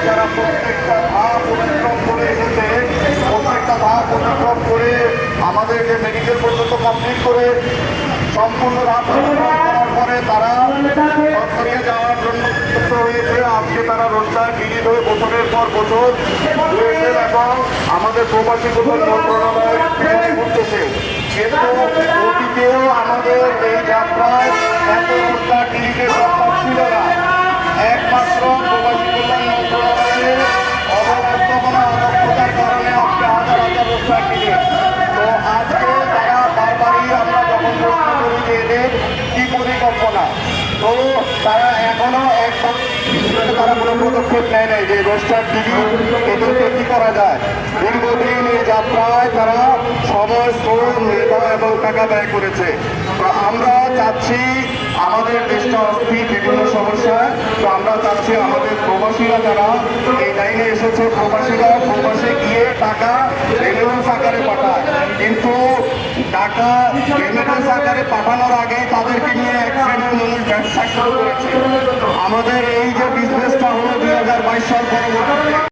যারা প্রত্যেকটা ধাপ অতিক্রম করে এসেছে, প্রত্যেকটা ধাপ অতিক্রম করে আমাদের যে মেডিকেল পর্যন্ত কমপ্লিট করে সম্পূর্ণ ধাপ করার পরে তারা সরকারিয়ে যাওয়ার জন্য হয়েছে। আজকে তারা রোডটা ডিলিট হয়ে বছরের পর বছর রয়েছে এবং আমাদের প্রবাসী কল্যাণ মন্ত্রণালয় ঘুরতেছে। কিন্তু অতীতেও আমাদের এই যাত্রায় এত রোডটা ডিলিটের দরকার ছিল না। একমাত্র প্রবাসী কল্যাণ মন্ত্রণালয়ের অব্যবস্থাপনা অদক্ষতার কারণে আজকে হাজার হাজার রোডটা ডিলিট। তো আজকে তারা বারবারই আমরা যখন প্রশ্ন করি যে এদের কি পরিকল্পনা, তো তারা এখনো তারা কোনো পদক্ষেপ নেয় নাই যে রোস্টার টিকিট এদেরকে কি করা যায়। দীর্ঘদিন এই যাত্রায় তারা সময়, শ্রম, মেধা এবং টাকা ব্যয় করেছে। তো আমরা চাচ্ছি, আমাদের দেশটা অস্থির বিভিন্ন সমস্যায়, তো আমরা চাচ্ছি আমাদের প্রবাসীরা যারা এই লাইনে এসেছে, প্রবাসীরা প্রবাসে গিয়ে টাকা রেমিটেন্স আকারে পাঠায়, কিন্তু টাকা রেমিটেন্স আকারে পাঠানোর আগে তাদেরকে নিয়ে এক শ্রেণীর মানুষ ব্যবসা শুরু করেছে। আমাদের এই যে বিজনেসটা হলো 2022 সাল পরবর্তীতে